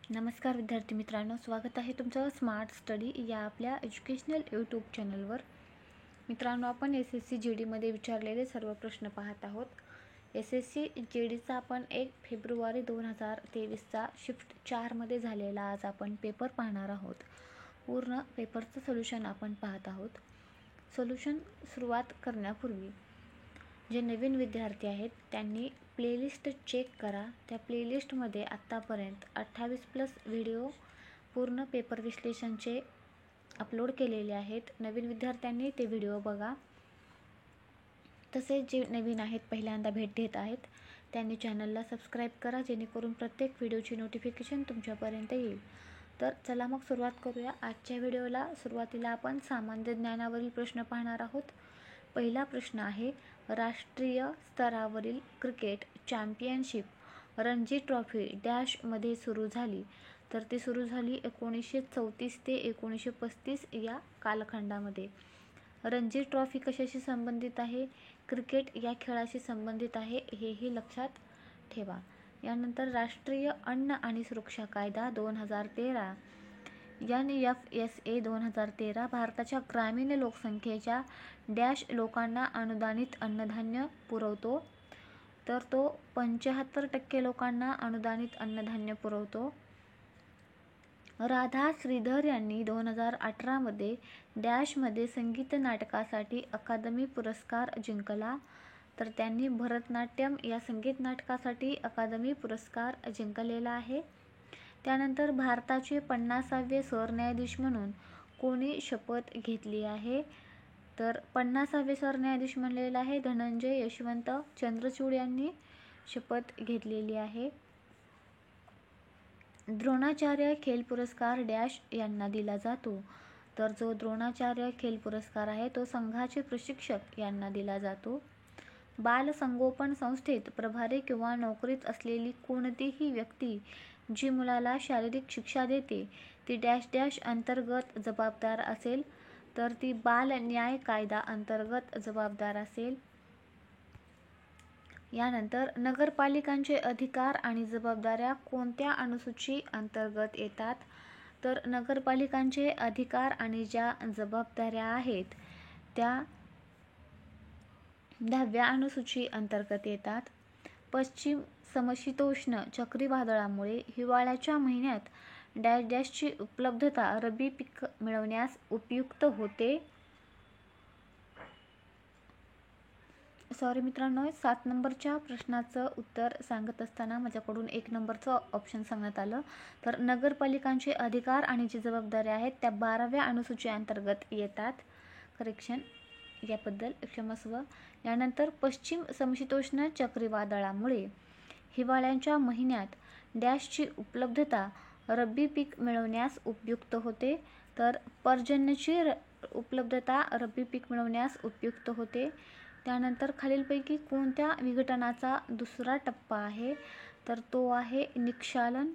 नमस्कार विद्यार्थी मित्रांनो, स्वागत आहे तुमचं स्मार्ट स्टडी या आपल्या एज्युकेशनल यूट्यूब चॅनलवर. मित्रांनो, आपण SSC GDमध्ये विचारलेले सर्व प्रश्न पाहत आहोत. SSC GDचा आपण 1 फेब्रुवारी 2023चा शिफ्ट 4मध्ये झालेला आज आपण पेपर पाहणार आहोत. पूर्ण पेपरचं सोल्युशन आपण पाहत आहोत. सोल्युशन सुरुवात करण्यापूर्वी जे नवीन विद्यार्थी आहेत त्यांनी प्लेलिस्ट चेक करा. त्या प्लेलिस्टमध्ये आत्तापर्यंत 28+ व्हिडिओ पूर्ण पेपर विश्लेषणचे अपलोड केलेले आहेत. नवीन विद्यार्थ्यांनी ते व्हिडिओ बघा. तसेच जे नवीन आहेत, पहिल्यांदा भेट देत आहेत, त्यांनी चॅनलला सबस्क्राईब करा जेणेकरून प्रत्येक व्हिडिओची नोटिफिकेशन तुमच्यापर्यंत येईल. तर चला मग सुरुवात करूया आजच्या व्हिडिओला. सुरुवातीला आपण सामान्य ज्ञानावरील प्रश्न पाहणार आहोत. पहिला प्रश्न आहे, राष्ट्रीय स्तरावरील क्रिकेट चॅम्पियनशिप रणजी ट्रॉफी डॅशमध्ये सुरू झाली. तर ती सुरू झाली 1934 ते 1935 या कालखंडामध्ये. रणजी ट्रॉफी कशाशी संबंधित आहे? क्रिकेट या खेळाशी संबंधित आहे, हेही लक्षात ठेवा. यानंतर राष्ट्रीय अन्न आणि सुरक्षा कायदा 2013 NFSA 2013 भारताच्या ग्रामीण लोकसंख्येच्या डॅश लोकांना अनुदानित अन्नधान्य पुरवतो. तर तो 75% लोकांना अनुदानित अन्नधान्य पुरवतो. राधा श्रीधर यांनी 2018मध्ये डॅशमध्ये संगीत नाटकासाठी अकादमी पुरस्कार जिंकला. तर त्यांनी भरतनाट्यम या संगीत नाटकासाठी अकादमी पुरस्कार जिंकलेला आहे. त्यानंतर भारताचे 50वे सरन्यायाधीश म्हणून कोणी शपथ घेतली आहे? तर 50वे सरन्यायाधीश म्हणलेला आहे धनंजय यशवंत चंद्रचूड यांनी शपथ घेतलेली आहे. द्रोणाचार्य खेल पुरस्कार डॅश यांना दिला जातो. तर जो द्रोणाचार्य खेल पुरस्कार आहे तो संघाचे प्रशिक्षक यांना दिला जातो. बाल संगोपन संस्थेत प्रभारी किंवा नोकरीत असलेली कोणतीही व्यक्ती जी मुलाला शारीरिक शिक्षा देते ती डॅश डॅश अंतर्गत जबाबदार असेल. तर ती बाल न्याय कायदा अंतर्गत जबाबदार असेल. यानंतर नगरपालिकांचे अधिकार आणि जबाबदाऱ्या कोणत्या अनुसूची अंतर्गत येतात? तर नगरपालिकांचे अधिकार आणि ज्या जबाबदाऱ्या आहेत त्या 10व्या अनुसूची अंतर्गत येतात. पश्चिम समशीतोष्ण चक्रीवादळामुळे हिवाळ्याच्या महिन्यात डॅश डॅशची उपलब्धता रब्बी पीक मिळवण्यास उपयुक्त होते. सॉरी मित्रांनो, 7 नंबरच्या प्रश्नाचं उत्तर सांगत असताना माझ्याकडून 1 नंबरचं ऑप्शन सांगण्यात आलं. तर नगरपालिकांचे अधिकार आणि जी जबाबदाऱ्या आहेत त्या 12व्या अनुसूची अंतर्गत येतात. करेक्शन, याबद्दल क्षमस्व. यानंतर पश्चिम समशीतोष्ण चक्रीवादळामुळे हिवाळ्याच्या महिन्यात डॅशची उपलब्धता रब्बी पीक मिळवण्यास उपयुक्त होते. तर पर्जन्याची उपलब्धता रब्बी पीक मिळवण्यास उपयुक्त होते. त्यानंतर खालीलपैकी कोणत्या विघटनाचा दुसरा टप्पा आहे? तर तो आहे निक्षालन.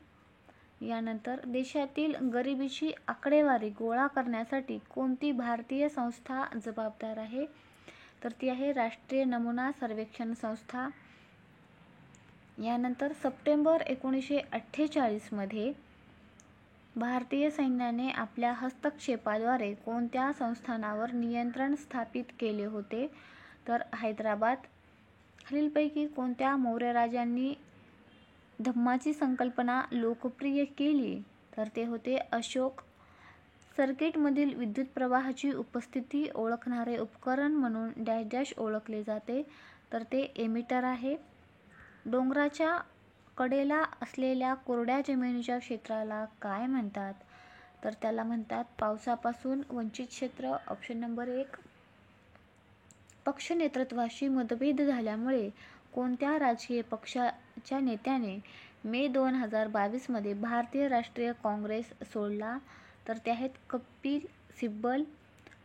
यानंतर देशातील गरिबीची आकडेवारी गोळा करण्यासाठी कोणती भारतीय संस्था जबाबदार आहे? तर ती आहे राष्ट्रीय नमुना सर्वेक्षण संस्था. यानंतर सप्टेंबर 1948मध्ये भारतीय सैन्याने आपल्या हस्तक्षेपाद्वारे कोणत्या संस्थानावर नियंत्रण स्थापित केले होते? तर हैदराबाद. खालीलपैकी कोणत्या मौर्य राजांनी धम्माची संकल्पना लोकप्रिय केली? तर ते होते अशोक. सर्किटमधील विद्युत प्रवाहाची उपस्थिती ओळखणारे उपकरण म्हणून डॅश डॅश ओळखले जाते. तर ते एमिटर आहे. डोंगराच्या कडेला असलेल्या कोरड्या जमिनीच्या क्षेत्राला काय म्हणतात? तर त्याला म्हणतात पावसापासून वंचित क्षेत्र. Option number 1. पक्ष नेतृत्वाशी मतभेद झाल्यामुळे कोणत्या राजकीय पक्षाच्या नेत्याने मे 2022मध्ये भारतीय राष्ट्रीय काँग्रेस सोडला? तर ते आहेत कपिल सिब्बल.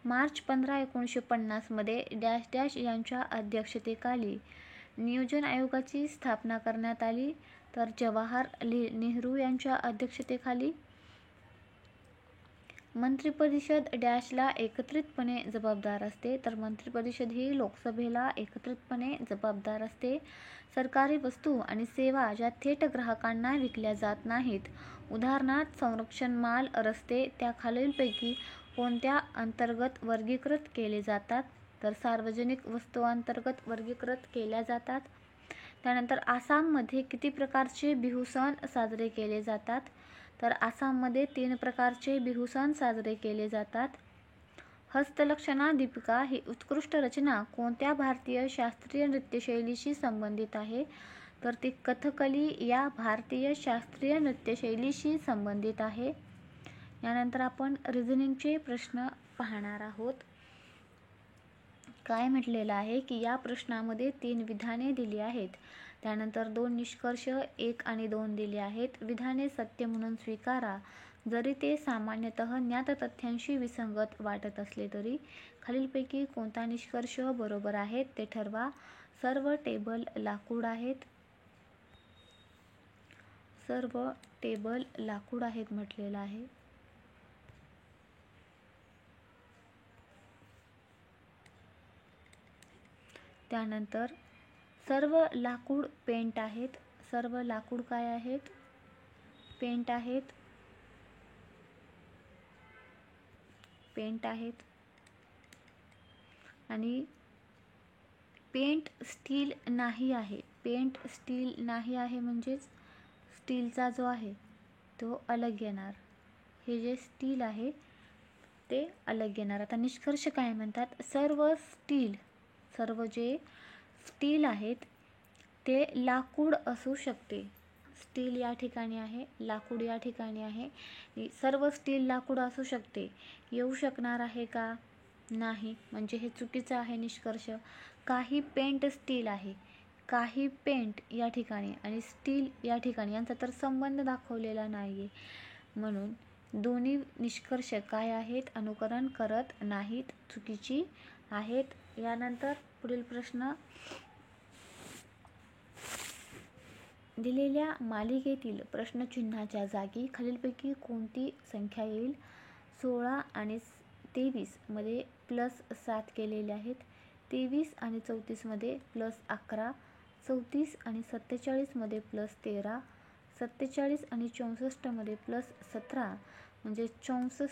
मार्च 15, 1950मध्ये डॅश डॅश यांच्या अध्यक्षतेखाली नियोजन आयोगाची स्थापना करण्यात आली. तर जवाहरलाल नेहरू यांच्या अध्यक्षतेखाली. मंत्रिपरिषद डॅशला एकत्रितपणे जबाबदार असते, तर मंत्रिपरिषद ही लोकसभेला एकत्रितपणे जबाबदार असते. सरकारी वस्तू आणि सेवा ज्या थेट ग्राहकांना विकल्या जात नाहीत, उदाहरणार्थ संरक्षण माल, रस्ते, त्या खालीलपैकी कोणत्या अंतर्गत वर्गीकृत केले जातात? तर सार्वजनिक वस्तूंतर्गत वर्गीकृत केल्या जातात. त्यानंतर आसाममध्ये किती प्रकारचे बिहू सण साजरे केले जातात? तर आसाममध्ये 3 प्रकारचे बिहू सण साजरे केले जातात. हस्तलक्षणा दीपिका ही उत्कृष्ट रचना कोणत्या भारतीय शास्त्रीय नृत्यशैलीशी संबंधित आहे? तर ती कथकली या भारतीय शास्त्रीय नृत्यशैलीशी संबंधित आहे. यानंतर आपण रिझनिंगचे प्रश्न पाहणार आहोत. काय म्हटलेलं आहे की या प्रश्नामध्ये 3 विधाने दिली आहेत. त्यानंतर 2 निष्कर्ष 1 आणि 2 दिले आहेत. विधाने सत्य म्हणून स्वीकारा जरी ते सामान्यतः ज्ञात तथ्यांशी विसंगत वाटत असले तरी. खालीलपैकी कोणता निष्कर्ष बरोबर आहे ते ठरवा. सर्व टेबल लाकूड आहेत. सर्व टेबल लाकूड आहेत म्हटलेलं आहे. त्यानंतर सर्व लाकूड पेंट आहेत. सर्व लाकूड काय आहेत? पेंट आहेत. पेंट आहेत. आणि पेंट स्टील नाही आहे. पेंट स्टील नाही आहे म्हणजेच स्टीलचा जो आहे तो अलग येणार. हे जे स्टील आहे ते अलग येणार. आता निष्कर्ष काय म्हणतात? सर्व जे स्टील आहेत ते लाकूड असू शकते. स्टील या ठिकाणी आहे, लाकूड या ठिकाणी आहे. सर्व स्टील लाकूड असू शकते. येऊ शकणार आहे का? नाही, म्हणजे हे चुकीचं आहे निष्कर्ष. काही पेंट स्टील आहे, काही पेंट या ठिकाणी आणि स्टील या ठिकाणी यांचा तर संबंध दाखवलेला नाही आहे. म्हणून दोन्ही निष्कर्ष काय आहेत? अनुकरण करत नाहीत, चुकीची आहेत. यानंतर पुढील प्रश्न. दिलेल्या मालिकेतील प्रश्नचिन्हाच्या जागी खालीलपैकी कोणती संख्या येईल? 16 आणि 23 मध्ये +7 केलेले आहेत. 23 आणि 34 मध्ये +11, 34 आणि 47 मध्ये +13, 47 आणि 64 मध्ये +17, म्हणजे 64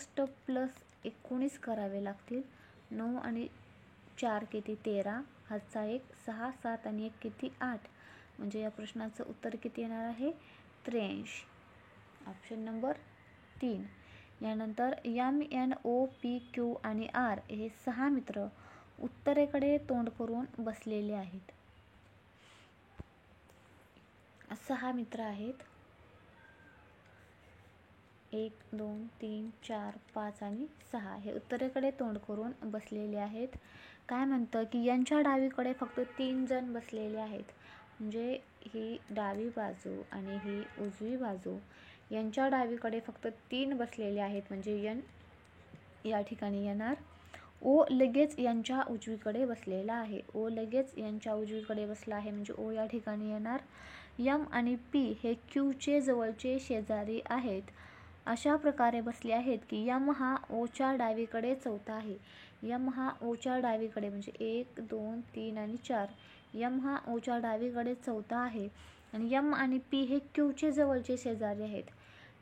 + 19 करावे लागतील. 9 आणि 4 किती? 13. हातचा 1, 6, 7 आणि 1 किती? 8. म्हणजे या प्रश्नाचं उत्तर किती येणार आहे? 83. Option number 3. यानंतर M, N, O, P, Q आणि R हे 6 मित्र उत्तरेकडे तोंड करून बसलेले आहेत. 6 मित्र आहेत. 1, 2, 3, 4, 5 आणि 6 हे उत्तरेकडे तोंड करून बसलेले आहेत. काय म्हणतं की यांच्या डावीकडे फक्त 3 जण बसलेले आहेत. म्हणजे ही डावी बाजू आणि ही उजवी बाजू, यांच्या डावीकडे फक्त 3 बसलेले आहेत. म्हणजे N या ठिकाणी येणार. O लगेच यांच्या उजवीकडे बसलेला आहे. O लगेच यांच्या उजवीकडे बसला आहे म्हणजे O या ठिकाणी येणार. M आणि P हे Qचे जवळचे शेजारी आहेत. अशा प्रकारे बसले आहेत की M हा Oच्या डावीकडे चौथा आहे. M हा Oच्या डावीकडे म्हणजे 1, 2, 3 आणि 4. M हा Oच्या डावीकडे चौथा आहे आणि M आणि P हे Qचे जवळचे शेजारी आहेत.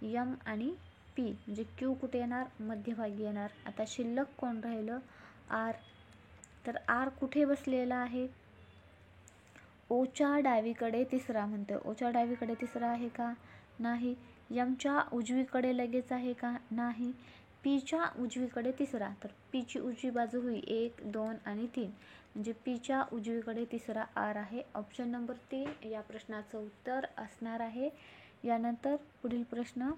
M आणि P म्हणजे Q कुठे येणार? मध्यभागी येणार. आता शिल्लक कोण राहिलं? R. तर R कुठे बसलेला आहे? Oच्या डावीकडे तिसरा म्हणतो. Oच्या डावीकडे तिसरा आहे का? नाही. Mच्या उजवीकडे लगेच आहे का? नाही. Pच्या उजवीकडे तिसरा, तर Pची उजवी बाजू होईल 1, 2 आणि 3. म्हणजे Pच्या उजवीकडे तिसरा R आहे. ऑप्शन नंबर 3 या प्रश्नाचं उत्तर असणार आहे. यानंतर पुढील प्रश्न.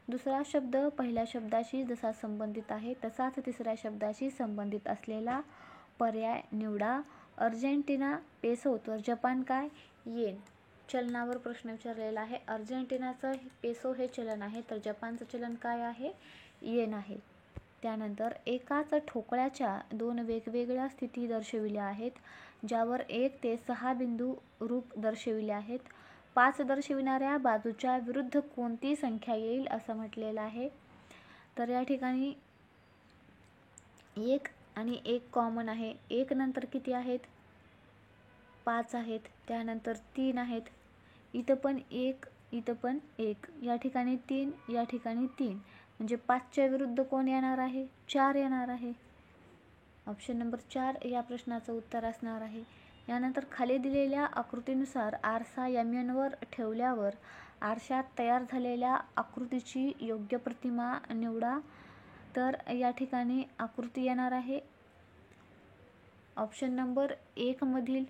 दुसरा शब्द पहिल्या शब्दाशी जसा संबंधित आहे तसाच तिसऱ्या शब्दाशी संबंधित असलेला पर्याय निवडा. अर्जेंटिना पेसो, तर जपान काय? येन. चलनावर प्रश्न विचारलेला आहे. अर्जेंटिनाचं पेसो हे चलन आहे, तर जपानचं चलन काय आहे? येन आहे. त्यानंतर एकाच ठोकळ्याच्या 2 वेगवेगळ्या स्थिती दर्शविल्या आहेत, ज्यावर 1 ते 6 बिंदू रूप दर्शविले आहेत. 5 दर्शविणाऱ्या बाजूच्या विरुद्ध कोणती संख्या येईल असं म्हटलेलं आहे. तर या ठिकाणी 1 आणि 1 कॉमन आहे. 1 नंतर किती आहेत? 5 आहेत. त्यानंतर 3 आहेत. इथं पण 1, इथं पण 1. या ठिकाणी 3, या ठिकाणी 3. म्हणजे 5च्या विरुद्ध कोण येणार आहे? 4 येणार आहे. ऑप्शन नंबर 4 या प्रश्नाचं उत्तर असणार आहे. यानंतर खाली दिलेल्या आकृतीनुसार आरसा MN ठेवल्यावर आरशात तयार झालेल्या आकृतीची योग्य प्रतिमा निवडा. तर या ठिकाणी आकृती येणार आहे ऑप्शन नंबर 1 मधील.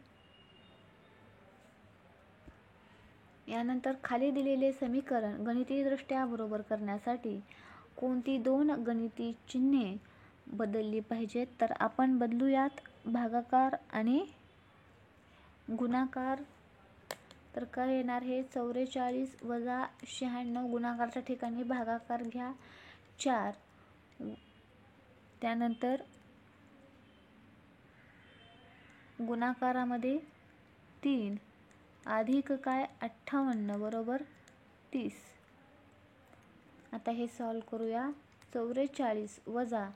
यानंतर खाली दिलेले समीकरण गणितीयदृष्ट्या बरोबर करण्यासाठी कोणती 2 गणिती चिन्हे बदलली पाहिजेत? तर आपण बदलूयात भागाकार आणि गुणाकार. तर काय येणार हे? 44 वजा 96. गुणाकारच्या ठिकाणी भागाकार घ्या 4. त्यानंतर गुणाकारामध्ये 3 अधिक काय 58 बरोबर 30. आता हे सॉल्व करूया. 44 वजा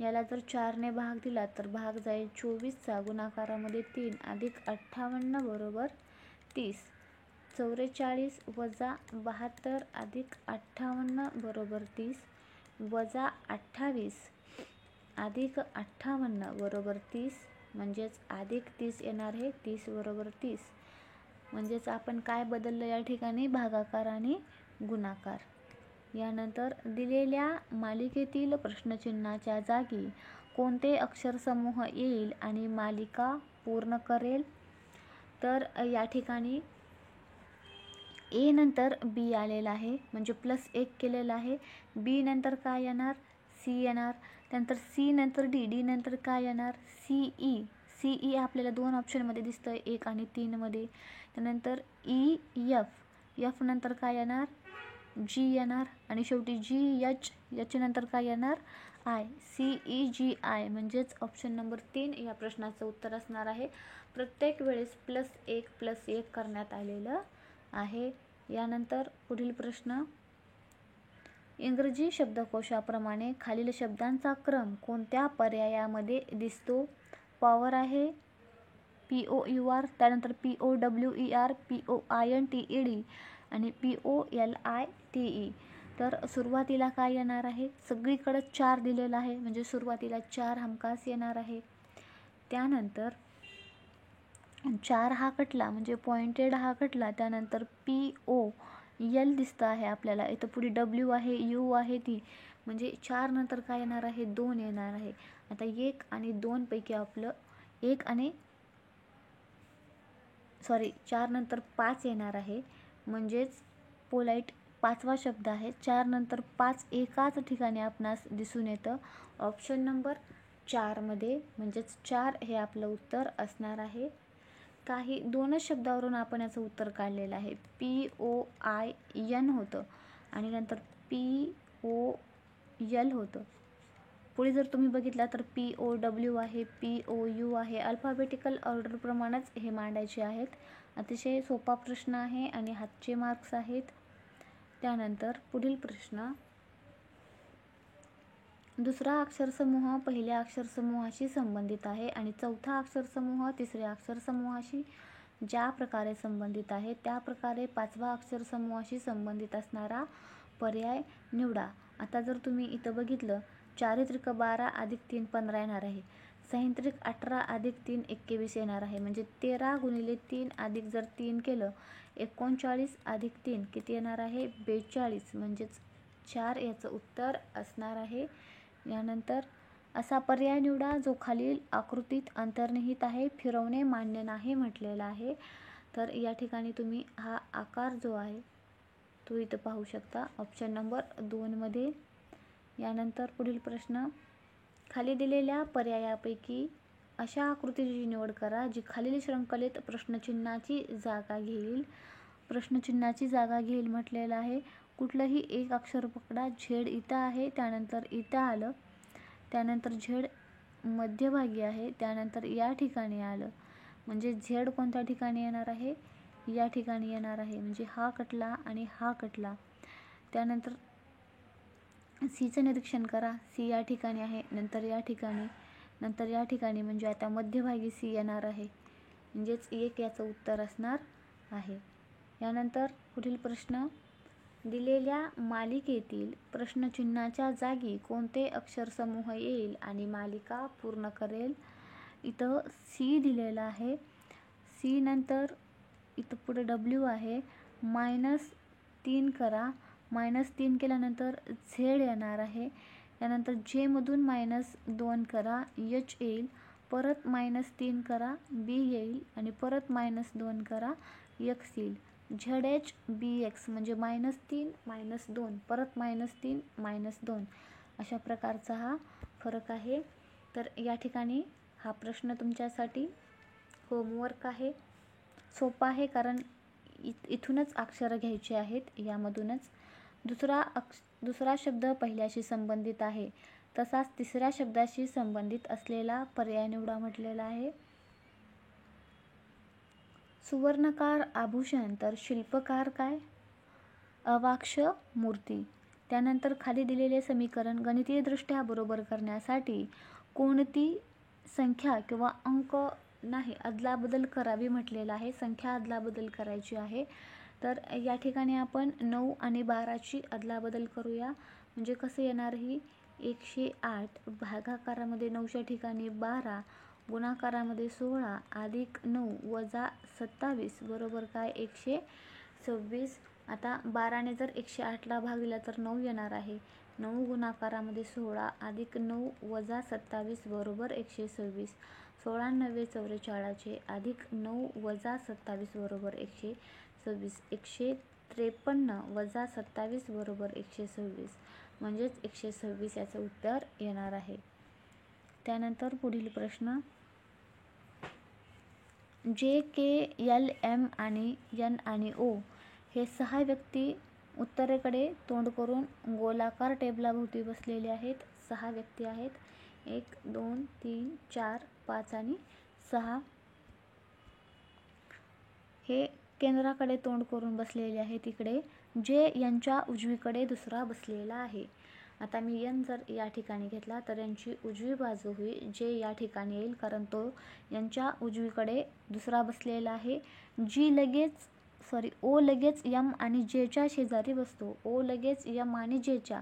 याला जर 4ने भाग दिला तर भाग जाईल 24चा. गुणाकारामध्ये 3 अधिक 58 बरोबर 30. 44 वजा 72 अधिक 58 बरोबर 30 वजा 28 अधिक 58 बरोबर 30 म्हणजेच अधिक 30 येणार आहे. 30 बरोबर 30 म्हणजेच आपण काय बदललं या ठिकाणी? भागाकार आणि गुणाकार. यानंतर दिलेल्या मालिकेतील प्रश्नचिन्हाच्या जागी कोणते अक्षरसमूह येईल आणि मालिका पूर्ण करेल? तर या ठिकाणी A नंतर B आलेला आहे म्हणजे +1 केलेला आहे. B नंतर काय येणार? C येणार. त्यानंतर C नंतर D, D नंतर काय येणार? CE. CE आपल्याला 2 ऑप्शनमध्ये दिसतं, 1 आणि 3 मध्ये. त्यानंतर EF, F नंतर काय येणार? G येणार आणि शेवटी GH, H नंतर काय येणार? I. CEGI म्हणजेच ऑप्शन नंबर 3 या प्रश्नाचं उत्तर असणार आहे. प्रत्येक वेळेस +1 करण्यात आलेलं आहे. यानंतर पुढील प्रश्न. इंग्रजी शब्दकोशाप्रमाणे खालील शब्दांचा क्रम कोणत्या पर्यायामध्ये दिसतो? पॉवर आहे POUR, त्यानंतर POWER, POINTED आणि POLITE. तर सुरुवातीला काय येणार आहे? सगळीकडे 4 दिलेला आहे म्हणजे सुरुवातीला 4 हमखास येणार आहे. त्यानंतर 4 हा कटला म्हणजे पॉइंटेड हा कटला. त्यानंतर POL दिसतं आहे आपल्याला. इथं पुढे W आहे, U आहे ती म्हणजे 4 नंतर काय येणार आहे? 2 येणार आहे. आता 1 आणि 2 पैकी आपलं 4 नंतर 5 येणार आहे म्हणजेच पोलाइट 5वा शब्द आहे. 4 नंतर 5 एकाच ठिकाणी आपणास दिसून येतं ऑप्शन नंबर 4 मध्ये म्हणजेच 4 हे आपलं उत्तर असणार आहे. काही 2च शब्दावरून आपण याचं उत्तर काढलेलं आहे. POIN होतं आणि नंतर POL होतं. पुढे जर तुम्ही बघितला तर POW आहे, POU आहे. अल्फाबेटिकल ऑर्डरप्रमाणेच हे मांडायचे आहेत. अतिशय सोपा प्रश्न आहे आणि हातचे मार्क्स आहेत. त्यानंतर पुढील प्रश्न. दुसरा अक्षरसमूह पहिल्या अक्षरसमूहाशी संबंधित आहे आणि चौथा अक्षरसमूह तिसऱ्या अक्षरसमूहाशी ज्या प्रकारे संबंधित आहे त्या प्रकारे 5वा अक्षरसमूहाशी संबंधित असणारा पर्याय निवडा. आता जर तुम्ही इथं बघितलं, चारित्रिक 12 अधिक 3 15 येणार आहे. सैंत्रिक 18 अधिक 3 21 येणार आहे म्हणजे 13 गुणिले 3 अधिक जर 3 केलं 39 अधिक 3 किती येणार आहे? 42 म्हणजेच 4 याचं उत्तर असणार आहे. यानंतर असा पर्याय निवडा जो खालील आकृतीत अंतर्निहित आहे. फिरवणे मान्य नाही म्हटलेला आहे. तर या ठिकाणी तुम्ही हा आकार जो आहे तो इथं पाहू शकता ऑप्शन नंबर 2 मध्ये. यानंतर पुढील प्रश्न. खाली दिलेल्या पर्यायापैकी अशा आकृतीची निवड करा जी खालील शृंखलेत प्रश्नचिन्हाची जागा घेईल. प्रश्नचिन्हाची जागा घेईल म्हटलेलं आहे. कुठलंही एक अक्षर पकडा. झेड इथं आहे, त्यानंतर इथं आलं, त्यानंतर झेड मध्यभागी आहे, त्यानंतर या ठिकाणी आलं म्हणजे झेड कोणत्या ठिकाणी येणार आहे? या ठिकाणी येणार आहे म्हणजे हा कटला आणि हा कटला. त्यानंतर सीचं निरीक्षण करा. सी या ठिकाणी आहे, नंतर या ठिकाणी, नंतर या ठिकाणी, म्हणजे आता मध्यभागी सी येणार आहे, म्हणजेच 1 याचं उत्तर असणार आहे. यानंतर पुढील प्रश्न, दिलेल्या मालिकेतील प्रश्नचिन्हाच्या जागी कोणते अक्षरसमूह येईल आणि मालिका पूर्ण करेल. इथं सी दिलेला आहे. सी नंतर इथं पुढे डब्ल्यू आहे. -3 करा. -3 केल्यानंतर झेड येणार आहे. त्यानंतर जेमधून -2 करा, एच येईल. परत -3 करा, बी येईल. आणि परत -2 करा, एक्स येईल. ZH BX म्हणजे -3 -2 परत -3 -2 अशा प्रकारचा हा फरक आहे. तर या ठिकाणी हा प्रश्न तुमच्यासाठी होमवर्क आहे. सोपा आहे कारण इथूनच अक्षरं घ्यायची आहेत, यामधूनच. दुसरा शब्द पहिल्याशी संबंधित आहे, तसाच तिसऱ्या शब्दाशी संबंधित असलेला पर्याय निवडा म्हटलेला आहे. सुवर्णकार आभूषण, तर शिल्पकार काय? अवाक्ष मूर्ती. त्यानंतर खाली दिलेले समीकरण गणितीयदृष्ट्या बरोबर करण्यासाठी कोणती संख्या किंवा अंक नाही अदलाबदल करावी म्हटलेलं आहे. संख्या अदलाबदल करायची आहे. तर या ठिकाणी आपण 9 आणि 12ची अदलाबदल करूया. म्हणजे कसं येणार, ही 108 भागाकारामध्ये 9च्या ठिकाणी 12, गुणाकारामध्ये 16 अधिक 9 वजा 27 बरोबर काय 126. आता 12ने जर 108ला भागला तर 9 येणार आहे. 9 गुणाकारामध्ये 16 अधिक 9 वजा 27 बरोबर 126. 16 9 44 अधिक 9 वजा 27 बरोबर 126. 153 वजा 27 बरोबर 126, म्हणजेच 126 याचं उत्तर येणार आहे. त्यानंतर पुढील प्रश्न, JKLM आणि N आणि O हे 6 व्यक्ती उत्तरेकडे तोंड करून गोलाकार टेबलाभोवती बसलेले आहेत. 6 व्यक्ती आहेत. 1 2 3 4 5 आणि 6 हे केंद्राकडे तोंड करून बसलेले आहेत. इकडे जे यांच्या उजवीकडे दुसरा बसलेला आहे. आता मी एन जर या ठिकाणी घेतला तर यांची उजवी बाजू होईल, जे या ठिकाणी येईल कारण तो यांच्या उजवीकडे दुसरा बसलेला आहे. ओ लगेच एम आणि जेच्या शेजारी बसतो. ओ लगेच एम आणि जेच्या,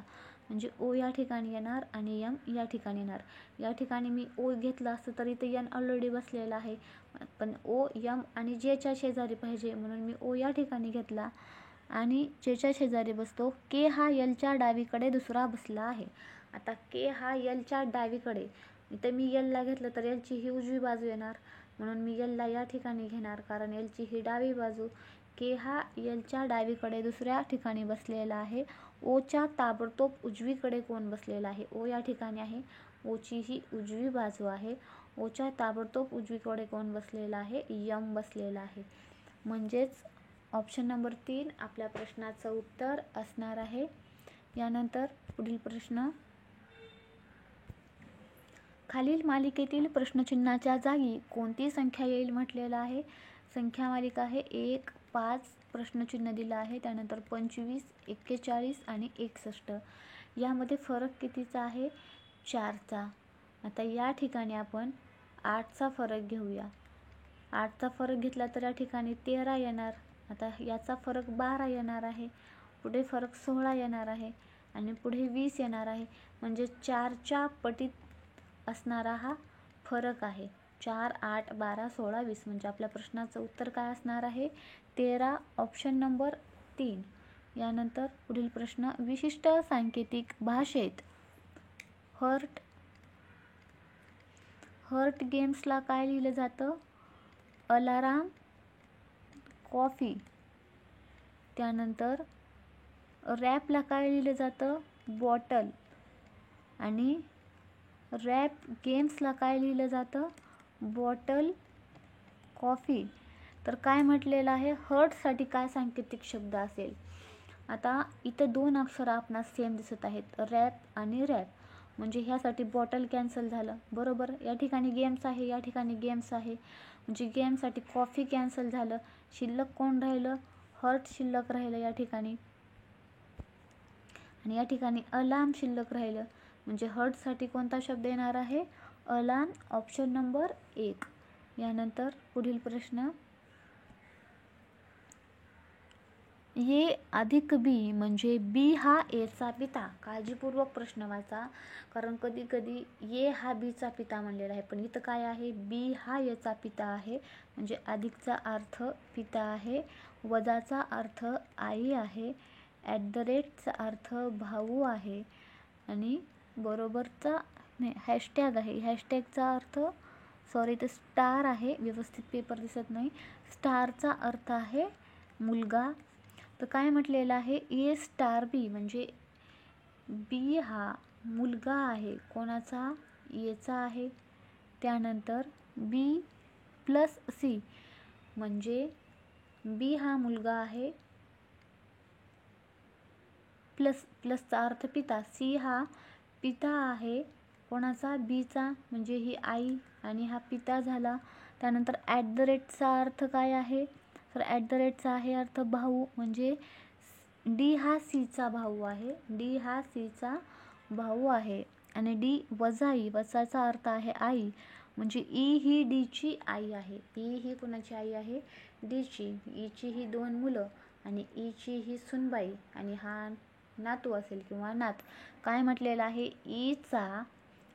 म्हणजे ओ या ठिकाणी येणार आणि एम या ठिकाणी येणार. या ठिकाणी मी ओ घेतला असतं तर इथे एन ऑलरेडी बसलेला आहे, पण ओ एम आणि जेच्या शेजारी पाहिजे म्हणून मी ओ या ठिकाणी घेतला आणि जेच्या शेजारी बसतो. के हा एलच्या डावीकडे दुसरा बसला आहे. आता के हा एलच्या डावीकडे, इथं मी एलला घेतलं तर एलची ही उजवी बाजू येणार म्हणून मी एलला या ठिकाणी घेणार कारण एलची ही डावी बाजू. के हा एलच्या डावीकडे दुसऱ्या ठिकाणी बसलेला आहे. ओच्या ताबडतोब उजवीकडे कोण बसलेला आहे? ओ या ठिकाणी आहे. ओची ही उजवी बाजू आहे. ओच्या ताबडतोब उजवीकडे कोण बसलेला आहे? यम बसलेला आहे. म्हणजेच ऑप्शन नंबर 3 आपल्या प्रश्नाचं उत्तर असणार आहे. यानंतर पुढील प्रश्न, खालील मालिकेतील प्रश्नचिन्हाच्या जागी कोणती संख्या येईल म्हटलेलं आहे. संख्या मालिका आहे 1 5 प्रश्नचिन्ह दिलं आहे. त्यानंतर 25 41 आणि 61. यामध्ये फरक कितीचा आहे? 4चा. आता या ठिकाणी आपण 8चा फरक घेऊया. 8चा फरक घेतला तर या ठिकाणी 13 येणार. आता याचा फरक 12 येणार आहे. पुढे फरक 16 येणार आहे आणि पुढे 20 येणार आहे. म्हणजे 4च्या पटीत असणारा हा फरक आहे. 4 8 12 16 20 म्हणजे आपल्या प्रश्नाचं उत्तर काय असणार आहे? 13. Option number 3. यानंतर पुढील प्रश्न, विशिष्ट सांकेतिक भाषेत हर्ट गेम्सला काय लिहिलं जातं? Alarm, coffee. त्यानंतर रॅपला काय लिहिलं जातं? बॉटल. आणि रॅप गेम्सला काय लिहिलं जातं? Bottle, coffee. तर काय म्हटलेलं आहे? हर्टसाठी काय सांकेतिक शब्द असेल? आता इथं 2 अक्षरं आपणास सेम दिसत आहेत, रॅप आणि रॅप. म्हणजे ह्यासाठी बॉटल कॅन्सल झालं बरोबर. या ठिकाणी गेम्स आहे, या ठिकाणी गेम्स आहे, म्हणजे गेमसाठी कॉफी कॅन्सल झालं. शिल्लक कोण राहिलं? हर्ट शिल्लक राहिलं या ठिकाणी. आणि या ठिकाणी अलार्म शिल्लक राहिलं, म्हणजे हर्ट्जसाठी कोणता शब्द येणार आहे? Alarm, option number 1. यानंतर पुढील प्रश्न, ए अधिक बी म्हणजे बी हा एचा पिता. काळजीपूर्वक प्रश्न वाचा, कारण कधी कधी ए हा बीचा पिता म्हणलेला आहे, पण इथं काय आहे? बी हा एचा पिता आहे, म्हणजे अधिकचा अर्थ पिता आहे, वजाचा अर्थ आई आहे, ॲट द रेटचा अर्थ भाऊ आहे, आणि बरोबरचा नाही हॅशटॅग आहे, हॅशटॅगचा अर्थ सॉरी तर स्टार आहे, व्यवस्थित पेपर दिसत नाही, स्टारचा अर्थ आहे मुलगा. तर काय म्हटलेलं आहे? ए स्टार बी म्हणजे बी हा मुलगा आहे, कोणाचा? एचा आहे. त्यानंतर बी प्लस सी म्हणजे बी हा मुलगा आहे, प्लसचा अर्थ पिता, सी हा पिता आहे, कोणाचा? बीचा, म्हणजे ही आई आणि हा पिता झाला. त्यानंतर ॲट द रेटचा अर्थ काय आहे? तर ॲट द रेटचा आहे अर्थ भाऊ, म्हणजे डी हा सीचा भाऊ आहे, डी हा सीचा भाऊ आहे. आणि डी वजा ई, वजाचा अर्थ आहे आई, म्हणजे ई ही डीची आई आहे. ई ही कोणाची आई आहे? डीची. ईची ही 2 मुलं आणि ईची ही सुनबाई आणि हा नातू असेल किंवा नात. काय म्हटलेलं आहे? ईचा,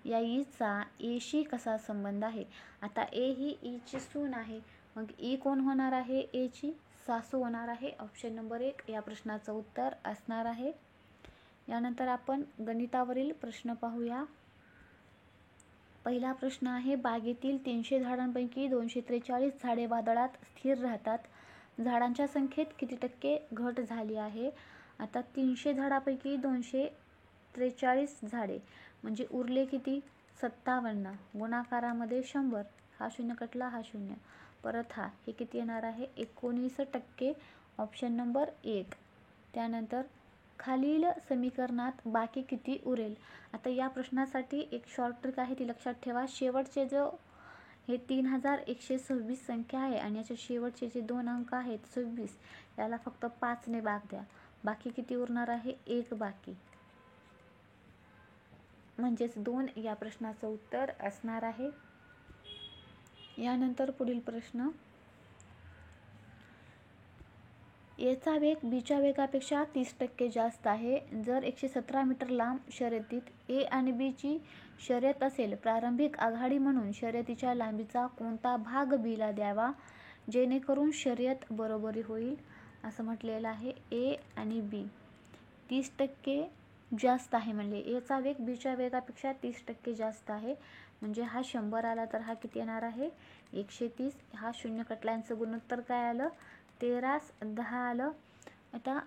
या ईचा एशी कसा संबंध आहे? आता ए ही ईची सून आहे, मग ई कोण होणार आहे? एची सासू होणार आहे. ऑप्शन नंबर 1 या प्रश्नाचं उत्तर असणार आहे. यानंतर आपण गणितावरील प्रश्न पाहूया. पहिला प्रश्न आहे, बागेतील 300 झाडांपैकी 243 झाडे वादळात स्थिर राहतात. झाडांच्या संख्येत किती टक्के घट झाली आहे? आता 300 झाडापैकी 243 झाडे म्हणजे उरले किती? 57. गुणाकारामध्ये 100, हा शून्य कटला, हा शून्य, परत हा, हे किती येणार आहे? 19%, ऑप्शन नंबर 1. त्यानंतर खालील समीकरणात बाकी किती उरेल? आता या प्रश्नासाठी एक शॉर्ट ट्रिक आहे, ती लक्षात ठेवा. शेवटचे जो हे 3126 संख्या आहे आणि याचे शेवटचे जे 2 अंक आहेत 26, याला फक्त 5 ने भाग द्या. बाकी किती उरणार आहे? 1 बाकी, म्हणजेच 2 या प्रश्नाचं उत्तर असणार आहे. यानंतर पुढील प्रश्न, एचा वेग बीच्या वेगापेक्षा 30% जास्त आहे. जर 117 मीटर लांब शर्यतीत ए आणि बीची शर्यत असेल, प्रारंभिक आघाडी म्हणून शर्यतीच्या लांबीचा कोणता भाग बीला द्यावा जेणेकरून शर्यत बरोबरी होईल? असं म्हटलेलं आहे. ए आणि बी 30% जास्त आहे, म्हणले एचा वेग बीच्या वेगापेक्षा 30% जास्त आहे, म्हणजे हा 100 आला तर हा किती येणार आहे? 130, हा शून्य कटल्यांचं गुणोत्तर काय आलं? 13/10 आलं. आता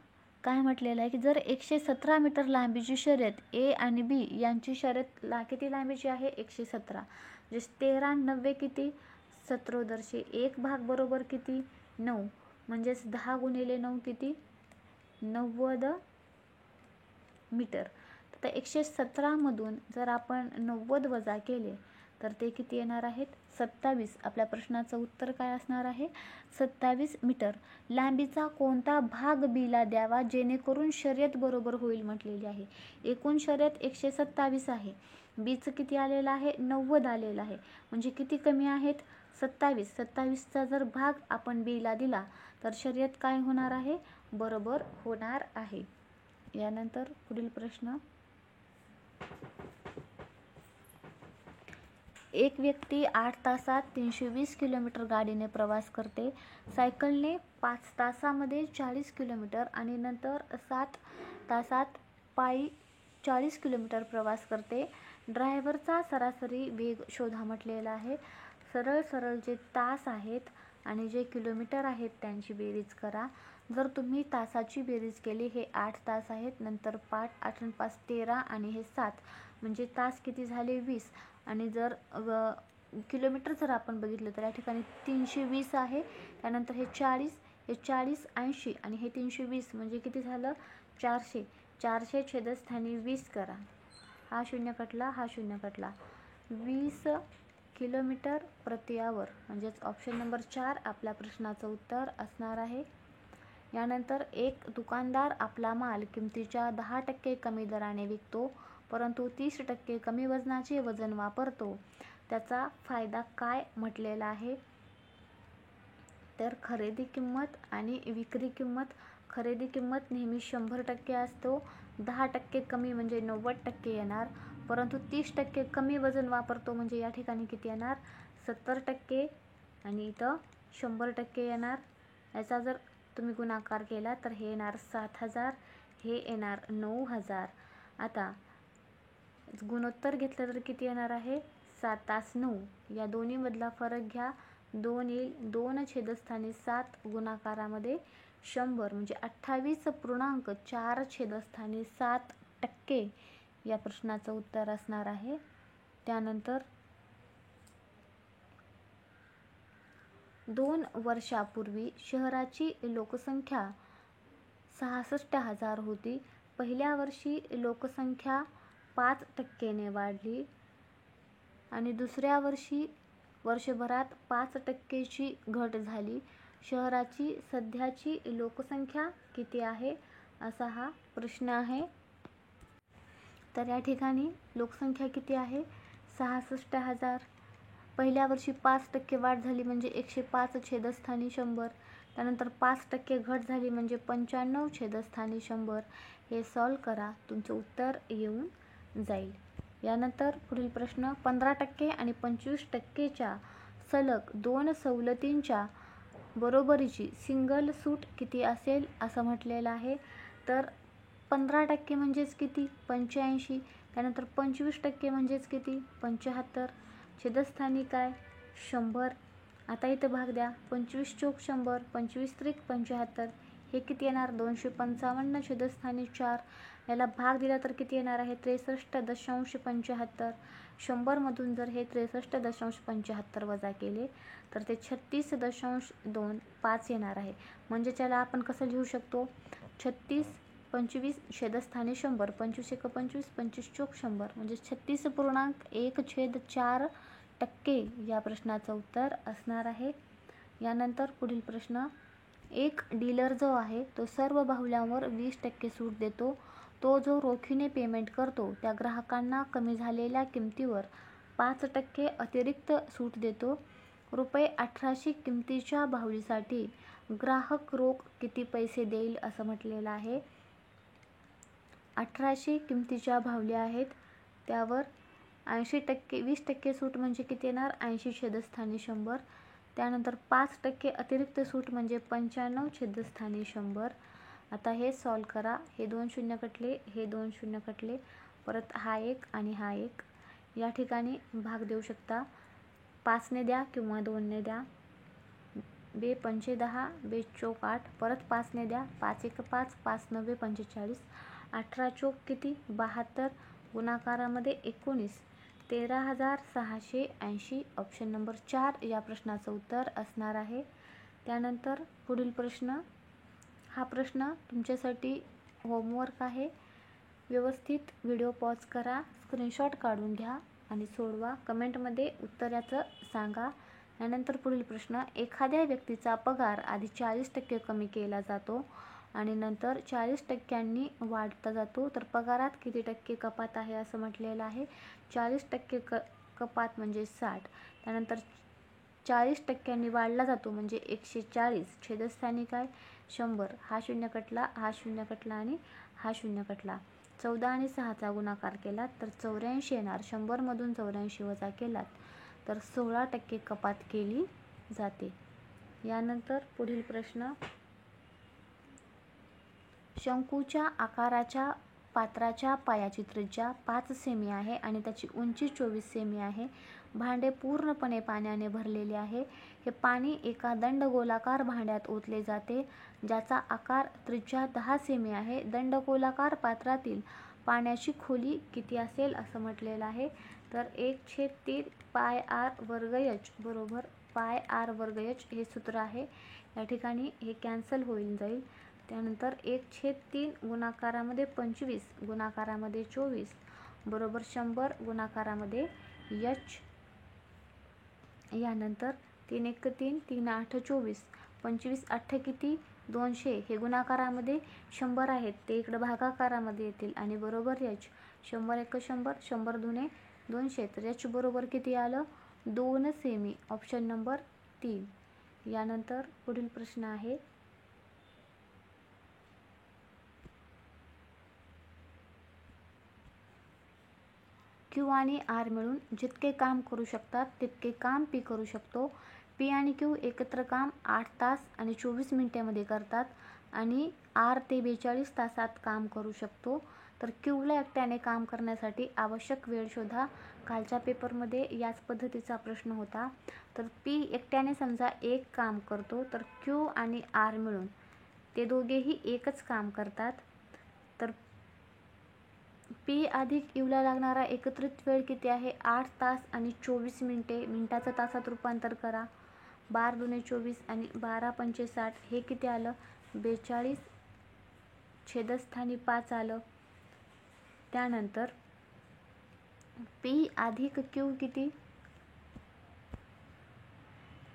काय म्हटलेलं आहे की जर 117 मीटर लांबीची शर्यत ए आणि बी यांची शर्यत किती लांबीची आहे? 117, म्हणजे 13 90 किती? 17 एक भाग बरोबर किती? 9, म्हणजेच 10 गुणिले 9 किती? 90 मीटर. तर 117 मधून जर आपण 90 वजा केले तर ते किती येणार आहेत? 27. आपल्या प्रश्नाचं उत्तर काय असणार आहे? 27 मीटर. लांबीचा कोणता भाग बीला द्यावा जेणेकरून शर्यत बरोबर होईल म्हटलेली आहे. एकूण शर्यत 127 आहे, बीचं किती आलेलं आहे? 90 आलेलं आहे, म्हणजे किती कमी आहेत? 27. 27चा जर भाग आपण बीला दिला तर शर्यत काय होणार आहे? बरोबर होणार आहे. यानंतर पुढील प्रश्न, एक व्यक्ती 8 तासात 320 किलोमीटर गाडीने प्रवास करते, सायकलने 5 तासामध्ये 40 किलोमीटर आणि नंतर 7 तासात पायी 40 किलोमीटर प्रवास करते. ड्रायव्हरचा सरासरी वेग शोधा म्हटलेला आहे. सरळ जे तास आहेत आणि जे किलोमीटर आहेत त्यांची बेरीज करा. जर तुम्ही तासाची बेरीज केली, हे 8 तास आहेत, नंतर 5, 8 आणि 5 13 आणि हे 7, म्हणजे तास किती झाले? 20. आणि जर किलोमीटर जर आपण बघितलं तर या ठिकाणी 320 आहे, त्यानंतर हे 40, हे 40 80 आणि हे 320, म्हणजे किती झालं? 400. 400 छेदस्थानी 20 करा, हा शून्य कटला, हा शून्य कटला, 20 किलोमीटर प्रति आवर, म्हणजेच ऑप्शन नंबर 4 आपल्या प्रश्नाचं उत्तर असणार आहे. यानंतर एक दुकानदार आपला माल किमतीच्या 10% कमी दराने विकतो, परंतु 30% कमी वजनाचे वजन वापरतो. त्याचा फायदा काय म्हटलेला आहे? तर खरेदी किंमत आणि विक्री किंमत. खरेदी किंमत नेहमी 100% असतो. 10% कमी म्हणजे 90% येणार, परंतु 30% कमी वजन वापरतो म्हणजे या ठिकाणी किती येणार? 70%. आणि इथं 100% येणार. याचा जर तुम्ही गुणाकार केला तर हे येणार 7,000, हे येणार 9,000. आता गुणोत्तर घेतलं तर किती येणार आहे? 7-9. या दोन्हीमधला फरक घ्या. 2 येईल. 2 छेदस्थानी 7 गुणाकारामध्ये 100 म्हणजे 28.4 छेदस्थानी 7% या प्रश्नाचं उत्तर असणार आहे. त्यानंतर 2 वर्षापूर्वी शहराची लोकसंख्या 66,000 होती. पहिल्या वर्षी लोकसंख्या 5% वाढली आणि दुसऱ्या वर्षी वर्षभरात 5%ची घट झाली. शहराची सध्याची लोकसंख्या किती आहे असा हा प्रश्न आहे. तर या ठिकाणी लोकसंख्या किती आहे? 66,000. पहिल्या वर्षी 5% वाढ झाली म्हणजे 105 छेदस्थानी 100. त्यानंतर 5% घट झाली म्हणजे 95 छेदस्थानी 100. हे सॉल्व करा, तुमचं उत्तर येऊन जाईल. यानंतर पुढील प्रश्न, 15% आणि 25%च्या सलग 2 सवलतींच्या बरोबरीची सिंगल सूट किती असेल असं म्हटलेलं आहे. तर 15% म्हणजेच किती? 85. त्यानंतर 25% म्हणजेच किती? 75. छेदस्थानी काय? 100. आता इथं भाग द्या. 25 चोक 100, 25 त्रिक 75. हे किती येणार? 255 छेदस्थानी 4. याला भाग दिला तर किती येणार आहे? 63.75. 100मधून जर हे 63.75 वजा केले तर ते 36.25 येणार आहे. म्हणजे त्याला आपण कसं लिहू शकतो? 36, 25 छेदस्थानी 100, 25 एक 25, 25 चोक 100 म्हणजे 36.1/4% या प्रश्नाचं उत्तर असणार आहे. यानंतर पुढील प्रश्न, एक डीलर जो आहे तो सर्व बाहुल्यांवर 20% सूट देतो. तो जो रोखीने पेमेंट करतो त्या ग्राहकांना कमी झालेल्या किमतीवर 5% अतिरिक्त सूट देतो. ₹1800 किमतीच्या बाहुलीसाठी ग्राहक रोख किती पैसे देईल असं म्हटलेलं आहे. 1800 किमतीच्या बाहुल्या आहेत, त्यावर 80% 20% सूट म्हणजे किती येणार? 80 छेदस्थानी 100. त्यानंतर 5% अतिरिक्त सूट म्हणजे 95 छेदस्थानी 100. आता हे सॉल्व करा. हे 2 शून्य कटले, हे 2 शून्य कटले, परत हा एक आणि हा एक. या ठिकाणी भाग देऊ शकता. 5ने द्या किंवा 2ने द्या. 2 पंचे 10, 2 चोक 8, परत 5ने द्या. 5 एक 5, 5 9 45. 18 चोक किती? 72. गुणाकारामध्ये 19. 13,680. ऑप्शन नंबर 4 या प्रश्नाचं उत्तर असणार आहे. त्यानंतर पुढील प्रश्न, हा प्रश्न तुमच्यासाठी होमवर्क आहे. व्यवस्थित व्हिडिओ पॉज करा, स्क्रीनशॉट काढून घ्या आणि सोडवा. कमेंटमध्ये उत्तर याचं सांगा. यानंतर पुढील प्रश्न, एखाद्या व्यक्तीचा पगार आधी 40% कमी केला जातो आणि नंतर 40%नी वाढता जातो, तर पगारात किती टक्के कपात आहे असं म्हटलेलं आहे. 40% कपात म्हणजे 60. त्यानंतर 40%नी वाढला जातो म्हणजे 140. छेदस्थानी काय? 100. हा शून्य कटला, हा शून्य कटला आणि हा शून्य कटला. 14 आणि 6चा गुणाकार केलात तर 84 येणार. 100मधून 84 वजा केलात तर 16% कपात केली जाते. यानंतर पुढील प्रश्न, शंकूच्या आकाराच्या पात्राच्या पायाची त्रिज्या 5 सेमी आहे आणि त्याची उंची 24 सेमी आहे. भांडे पूर्णपणे पाण्याने भरलेले आहे. हे पाणी एका दंडगोलाकार भांड्यात ओतले जाते ज्याचा आकार त्रिज्या 10 सेमी आहे. दंडगोलाकार पात्रातील पाण्याची खोली किती असेल असं म्हटलेलं आहे. तर 1/3 πr² बरोबर πr² हे सूत्र आहे. या ठिकाणी हे कॅन्सल होईल जाईल. त्यानंतर 1/3 गुणाकारामध्ये 25 गुणाकारामध्ये 24 बरोबर 100 गुणाकारामध्ये h. यानंतर 3 1 3, 3 8 24, 25 8 किती? 200 हे गुणाकारामध्ये 100 आहेत, ते इकडं भागाकारामध्ये येतील आणि बरोबर याच 100 एक 100, 100 दुने 200, तर याच बरोबर किती आलं 2 सेमी. Option number 3. यानंतर पुढील प्रश्न आहे Q आणि R मिळून जितके काम करू शकतात तितके काम P करू शकतो. P आणि Q एकत्र काम 8 तास आणि 24 मिनिटांमध्ये करतात आणि R ते 42 तासात काम करू शकतो. तर Qला एकट्याने काम करण्यासाठी आवश्यक वेळ शोधा. कालच्या पेपरमध्ये याच पद्धतीचा प्रश्न होता. तर P एकट्याने समजा एक काम करतो, तर Q आणि R मिळून ते दोघेही एकच काम करतात. तर P अधिक Qला लागणारा एकत्रित वेळ किती आहे 8 तास आणि 24 मिनिटे. मिनिटाचं तासात रूपांतर करा. 12 दुने 24 आणि 12 पंचे 60 हे किती आलं 42 छेदस्थानी 5 आलं. त्यानंतर P अधिक Q किती,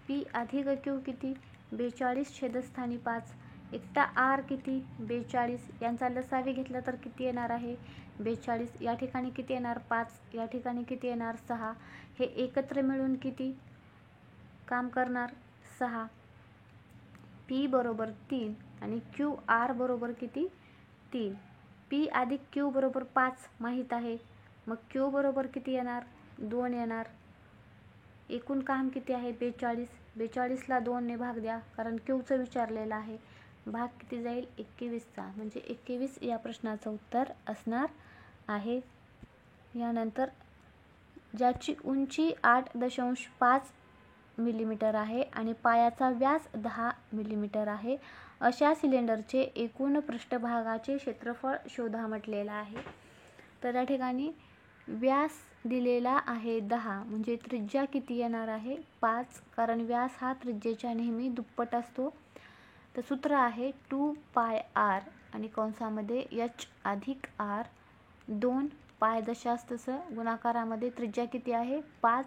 P अधिक Q किती 42 छेदस्थानी 5. एकटा R किती 42. यांचा लसावी घेतला तर किती येणार आहे 42. या ठिकाणी किती येणार 5, या ठिकाणी किती येणार 6. हे एकत्र मिळून किती काम करणार 6. P बरोबर 3 आणि QR बरोबर किती 3. P अधिक Q बरोबर 5 माहीत आहे, मग Q बरोबर किती येणार 2 येणार. एकूण काम किती आहे 42. 42ला 2 ने भाग द्या कारण Qचं विचारलेलं आहे. भाग किती जाईल 21चा, म्हणजे 21 या प्रश्नाचं उत्तर असणार आहे. यानंतर ज्याची उंची 8.5 मिलीमीटर आहे आणि पायाचा व्यास 10 मिलीमीटर आहे अशा सिलेंडरचे एकूण पृष्ठभागाचे क्षेत्रफळ शोधा म्हटलेलं आहे. तर या ठिकाणी व्यास दिलेला आहे 10, म्हणजे त्रिज्या किती येणार आहे 5, कारण व्यास हा त्रिज्येच्या नेहमी दुप्पट असतो. तर सूत्र आहे 2πr आणि कंसामध्ये h अधिक r 2 पाय दशांश गुणाकारामध्ये त्रिज्या किती आहे 5,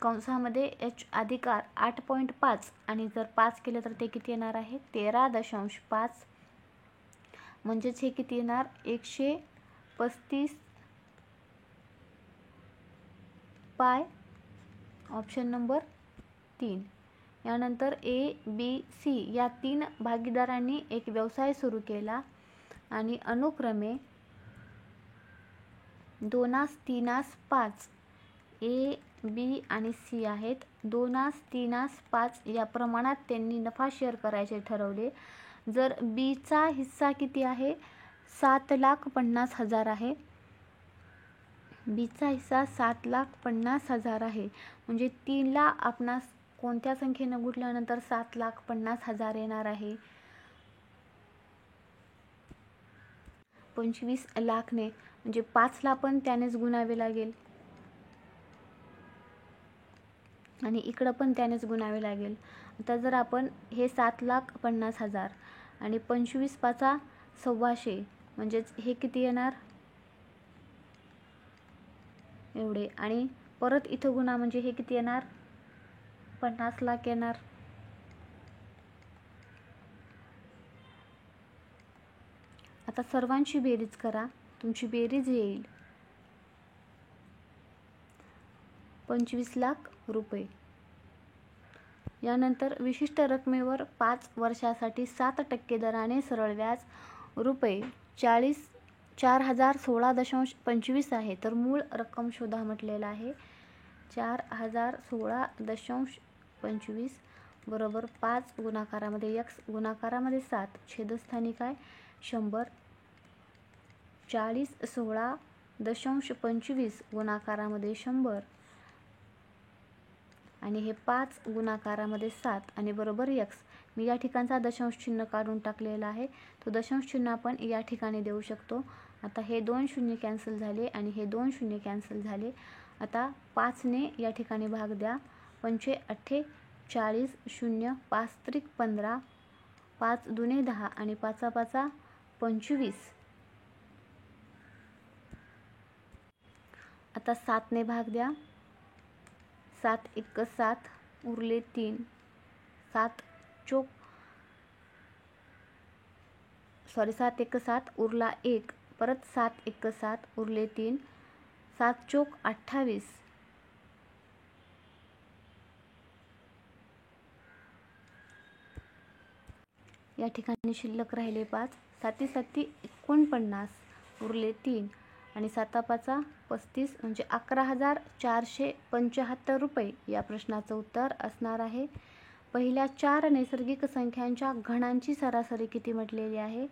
कंसामध्ये h अधिक r 8.5 आणि जर 5 केलं तर ते किती येणार आहे 13.5. म्हणजेच हे किती येणार 135 पाय. Option number 3. यानंतर ABC या 3 भागीदारांनी एक व्यवसाय सुरू केला आणि अनुक्रमे 2, 3, 5 A, B आणि C आहेत. 2, 3, 5 या प्रमाणात त्यांनी नफा शेअर करायचे ठरवले. जर Bचा हिस्सा किती आहे 7,50,000 आहे. Bचा हिस्सा 7,50,000 आहे, म्हणजे 3ला आपणास कोणत्या संख्येनं गुणल्यानंतर 7,50,000 येणार आहे 25 लाखने, म्हणजे 5ला पण त्यानेच गुणावे लागेल आणि इकडं पण त्यानेच गुणावे लागेल. आता जर आपण हे 7,50,000 आणि 25 पाचा 1,200 म्हणजेच हे किती येणार एवढे, आणि परत इथं गुणा म्हणजे हे किती येणार 50 लाख येणार. आता सर्वांची बेरीज करा, तुमची बेरीज येईल 25 लाख रुपये. यानंतर विशिष्ट रकमेवर 5 वर्षासाठी 7% दराने सरळ व्याज रुपये 4,016.25 आहे. तर मूळ रक्कम शोधा म्हटलेला आहे. 4,016.25 बरोबर 5 गुणाकारामध्ये x गुणाकारामध्ये 7 छेदस्थानी काय 100. 4,016.25 गुणाकारामध्ये 100 आणि हे 5 गुणाकारामध्ये 7 आणि बरोबर x. मी या ठिकाणचा दशांश चिन्ह काढून टाकलेला आहे, तो दशांश चिन्ह आपण या ठिकाणी देऊ शकतो. आता हे 2 शून्य कॅन्सल झाले आणि हे 2 शून्य कॅन्सल झाले. आता 5ने या ठिकाणी भाग द्या. 5 8 40 0 5 त्रिक 15 5 दुने 10 आणि 5 5 25. आता 7ने भाग द्या. 7 1 7 उरले 3 7 चोक 7 1 7 उरला 1, परत 7 1 7 उरले 3, 7 चोक 28, या ठिकाणी शिल्लक राहिले 5, 7 7 49 उरले 3 आणि 7 5 35 म्हणजे 11,475 रुपये या प्रश्नाचं उत्तर असणार आहे. पहिल्या 4 नैसर्गिक संख्यांच्या घनांची सरासरी किती म्हटलेली आहे.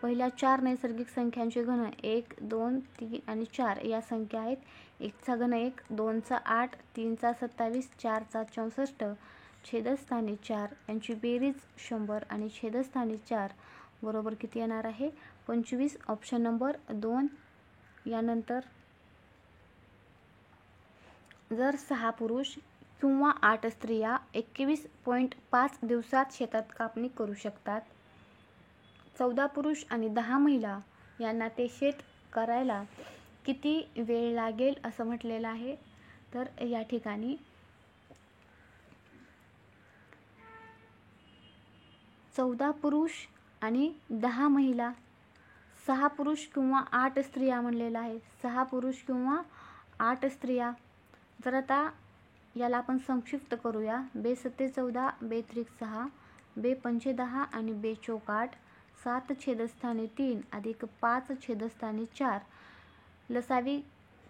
पहिल्या 4 नैसर्गिक संख्यांचे घन 1 2 3 आणि 4 या संख्या आहेत. 1 चा घन 1, 2 चा 8, 3 चा 27, 4 चा 64, छेदस्थानी 4 यांची बेरीज 100 आणि छेदस्थानी 4 बरोबर किती येणार आहे 25. Option number 2. यानंतर जर 6 पुरुष किंवा 8 स्त्रिया 21.5 दिवसात शेतात कापणी करू शकतात, 14 पुरुष आणि 10 महिला यांना ते शेत करायला किती वेळ लागेल असं म्हटलेलं आहे. तर या ठिकाणी 14 पुरुष आणि 10 महिला, 6 पुरुष किंवा 8 स्त्रिया म्हणलेलं आहे. 6 पुरुष किंवा 8 स्त्रिया. जर आता याला आपण संक्षिप्त करूया. बे 7 14, बे 3 6, बे 5 10 आणि बे 4 8, 7 छेदस्थानी 3 अधिक 5 छेदस्थानी 4. लसावी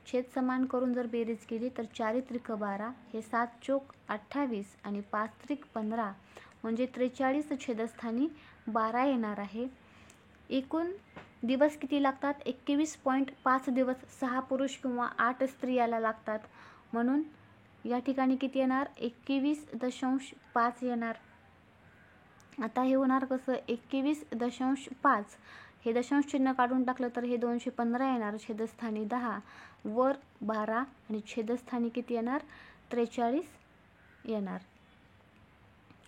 छेद समान करून जर बेरीज केली तर 4 त्रिक 12, हे 7 चोक 28 आणि 5 त्रिक 15 म्हणजे 43 छेदस्थानी 12 येणार आहे. एकूण दिवस किती लागतात 21.5 दिवस 6 पुरुष किंवा 8 स्त्रियाला लागतात. म्हणून या ठिकाणी किती येणार 21.5 येणार. आता हे होणार कसं 21.5, हे दशांश चिन्ह काढून टाकलं तर हे 215 येणार. छेदस्थानी 10 वर 12 आणि छेदस्थानी किती येणार 43 येणार.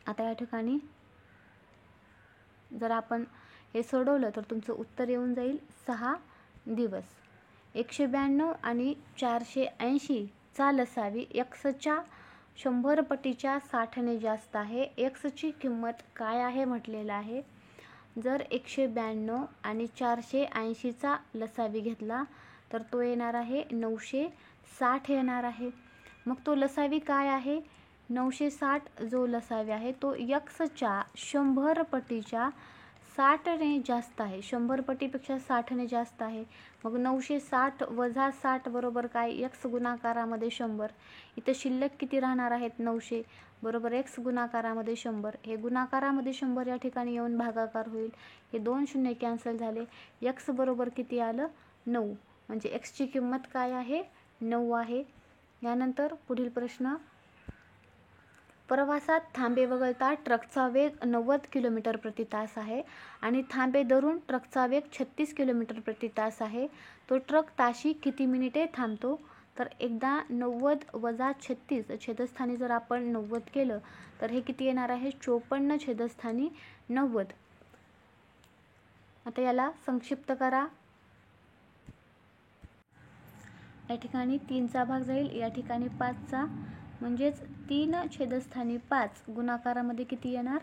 आता या ठिकाणी जर आपण हे सोडवलं तर तुमचं उत्तर येऊन जाईल 6 दिवस. 192 आणि 480 चा लसावी xच्या 100 पटीच्या 60 ने जास्त आहे. xची किंमत काय आहे म्हटलेलं आहे. जर 192 आणि 480 चा लसावी घेतला तर तो येणार आहे 960 येणार आहे. मग तो लसावी काय आहे 960 जो लसावी आहे तो xच्या 100 पटीच्या 60 ने जास्त आहे. 100 पटीपेक्षा 60 ने जास्त आहे. मग 960 वजा 60 बरोबर काय x गुणाकारामध्ये 100. इथं शिल्लक किती राहणार आहेत 900 बरोबर x गुणाकारामध्ये 100. हे गुणाकारामध्ये 100 या ठिकाणी येऊन भागाकार होईल. हे 2 शून्य कॅन्सल झाले. x बरोबर किती आलं 9, म्हणजे x ची किंमत काय आहे 9 आहे. यानंतर पुढील प्रश्न. प्रवासात थांबे वगळता ट्रकचा वेग 90 किलोमीटर प्रति तास आहे आणि थांबे धरून ट्रकचा वेग 36 किलोमीटर प्रति तास आहे. तो ट्रक ताशी किती मिनिटे थांबतो. तर एकदा 90 वजा 36 छेदस्थानी जर आपण 90 केलं तर हे किती येणार आहे 54 छेदस्थानी 90. आता याला संक्षिप्त करा. या ठिकाणी 3चा भाग जाईल, या ठिकाणी 5चा, म्हणजेच 3 छेदस्थानी 5 गुणाकारामध्ये किती येणार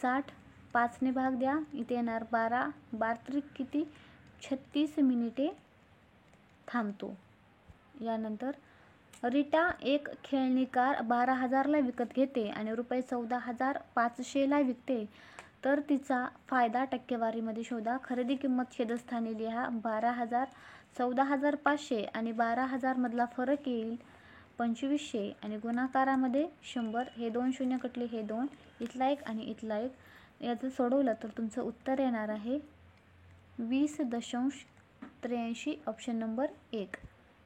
60. 5 ने भाग द्या, इथे येणार 12. 12 त्रिक किती 36 मिनिटे थांबतो. यानंतर रीटा एक खेळणी कार 12,000ला विकत घेते आणि रुपये 14,500ला विकते, तर तिचा फायदा टक्केवारीमध्ये शोधा. खरेदी किंमत छेदस्थानी लिहा. 12,000, 14,500 आणि 12,000 मधला फरक येईल 2500 आणि गुणाकारामध्ये 100. हे 2 शून्य कटले, हे 2, इथला 1 आणि इथला 1. याचं सोडवलं तर तुमचं उत्तर येणार आहे 20.83. Option number 1.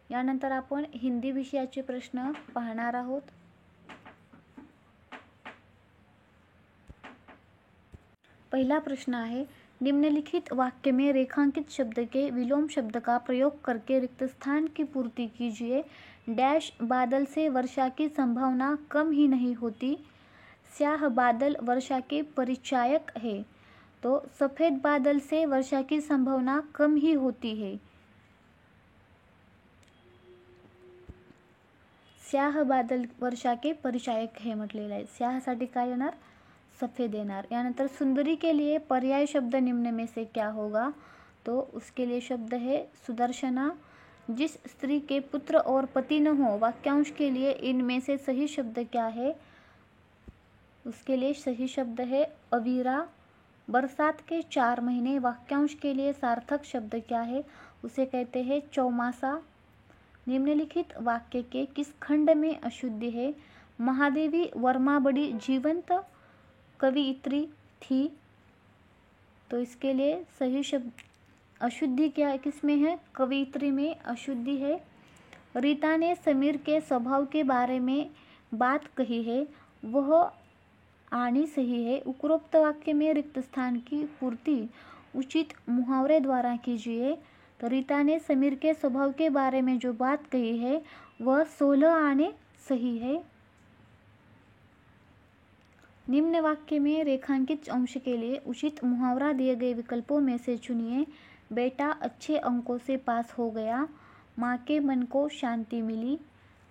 यानंतर आपण हिंदी विषयाचे प्रश्न पाहणार आहोत. पहला प्रश्न है निम्नलिखित वाक्य में रेखांकित शब्द के विलोम शब्द का प्रयोग करके रिक्त स्थान की पूर्ति कीजिए. डैश बादल से वर्षा की संभावना कम ही नहीं होती. स्याह बादल वर्षा के परिचायक है, तो सफ़ेद बादल से वर्षा की संभावना कम ही होती है. स्याह बादल वर्षा के परिचायक है म्हटलेलं आहे. स्याहसाठी काय येणार सफ़ेद येनार। यानंतर सुंदरी के लिए पर्याय शब्द निम्न में से क्या होगा, तो उसके लिए शब्द है सुदर्शना। जिस स्त्री के पुत्र और पति न हो, वाक्यांश के लिए इनमें से सही शब्द क्या है, उसके लिए सही शब्द है अवीरा। बरसात के 4 महीने, वाक्यांश के लिए सार्थक शब्द क्या है, उसे कहते हैं चौमासा। निम्नलिखित वाक्य के किस खंड में अशुद्धि है, महादेवी वर्मा बड़ी जीवंत कवियत्री थी, तो इसके लिए सही शब्द अशुद्धि क्या किस में है, कवियत्री में अशुद्धि है। रीता ने समीर के स्वभाव के बारे में बात कही है, वह आनी सही है। उपरोक्त वाक्य में रिक्त स्थान की पूर्ति उचित मुहावरे द्वारा कीजिए। तो रीता ने समीर के स्वभाव के बारे में जो बात कही है वह 16 आने सही है। निम्न वाक्य में रेखांकित अंश के लिए उचित मुहावरा दिए गए विकल्पों में से चुनिए। बेटा अच्छे अंकों से पास हो गया, माँ के मन को शांति मिली,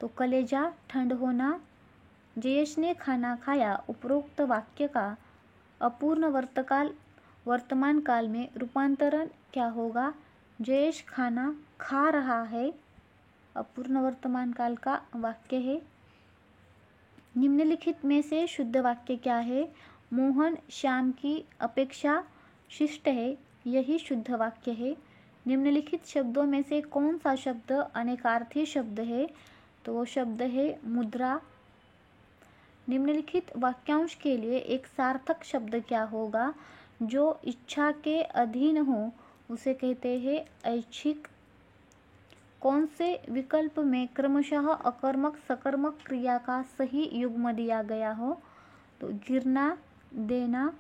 तो कलेजा ठंड होना। जयेश ने खाना खाया। उपरोक्त वाक्य का अपूर्ण वर्तमान काल में रूपांतरण क्या होगा, जयेश खाना खा रहा है, अपूर्ण वर्तमान काल का वाक्य है। निम्नलिखित में से शुद्ध वाक्य क्या है, मोहन श्याम की अपेक्षा शिष्ट है, यही शुद्ध वाक्य है। निम्नलिखित शब्दों में से कौन सा शब्द अनेकार्थी शब्द है, तो वो शब्द है मुद्रा। निम्नलिखित वाक्यांश के लिए एक सार्थक शब्द क्या होगा, जो इच्छा के अधीन हो उसे कहते हैं ऐच्छिक। कौन से विकल्प में क्रमशः अकर्मक सकर्मक क्रिया का सही युग्म दिया गया हो, तो गिरना, देना।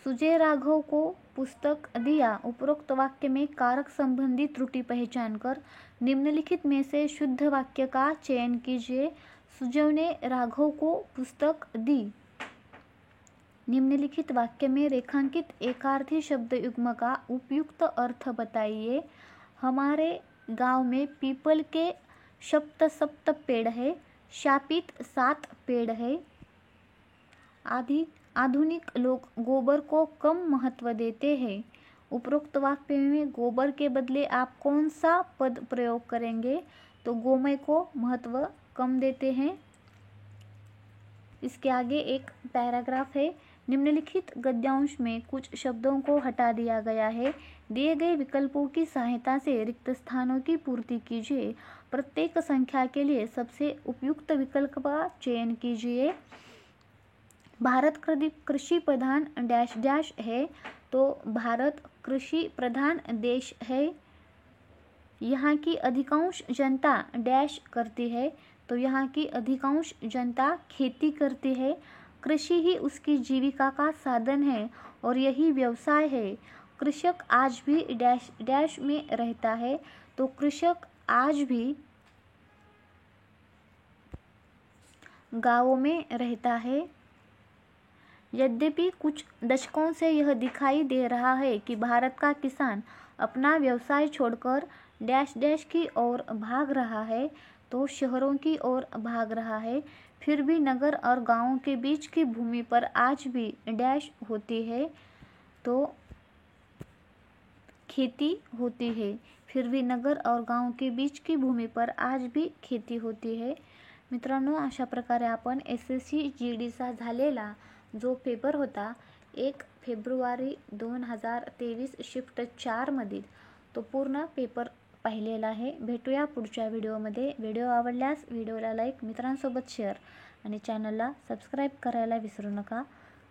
सुजय राघव को पुस्तक दिया। उपरोक्त वाक्य में कारक संबंधी त्रुटि पहचान कर निम्नलिखित में से शुद्ध वाक्य का चयन कीजिए। सुजय ने राघव को पुस्तक दी। निम्नलिखित वाक्य में रेखांकित एकार्थी शब्द युग्म का उपयुक्त अर्थ बताइए। हमारे गांव में पीपल के सप्त पेड़ है, शापित 7 पेड़ है। आधुनिक लोग गोबर को कम महत्व देते हैं। उपरोक्त वाक्य में गोबर के बदले आप कौन सा पद प्रयोग करेंगे, तो गोमय को महत्व कम देते हैं। इसके आगे एक पैराग्राफ है। निम्नलिखित गद्यांश में कुछ शब्दों को हटा दिया गया है। दिए गए विकल्पों की सहायता से रिक्त स्थानों की पूर्ति कीजिए। प्रत्येक संख्या के लिए सबसे उपयुक्त विकल्प का चयन कीजिए। भारत कृषि प्रधान डैश डैश है, तो भारत कृषि प्रधान देश है। यहाँ की अधिकांश जनता डैश करती है, तो यहाँ की अधिकांश जनता खेती करती है। कृषि ही उसकी जीविका का साधन है और यही व्यवसाय है। कृषक आज भी डैश डैश में रहता है, तो कृषक आज भी गाँवों में रहता है। यद्यपि कुछ दशकों से यह दिखाई दे रहा है कि भारत का किसान अपना व्यवसाय छोड़कर डैश डैश की ओर भाग रहा है, तो शहरों की ओर भाग रहा है, फिर भी नगर और गांवों के बीच की भूमि पर आज भी डैश होती है, तो खेती होती है। फिर भी नगर और गांव के बीच की भूमि पर आज भी खेती होती है। मित्रांनो, अशा प्रकारे आपण SSC GDचा झालेला जो पेपर होता 1 फेब्रुवारी 2023 शिफ्ट 4 मधील, तो पूर्ण पेपर पाहिलेला आहे। भेटूया पुढच्या व्हिडिओमध्ये। व्हिडिओ आवडल्यास व्हिडिओला लाईक, मित्रांसोबत शेअर आणि चॅनलला सबस्क्राईब करायला विसरू नका।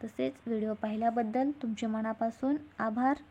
तसेच व्हिडिओ पाहिल्याबद्दल तुमचे मनापासून आभार।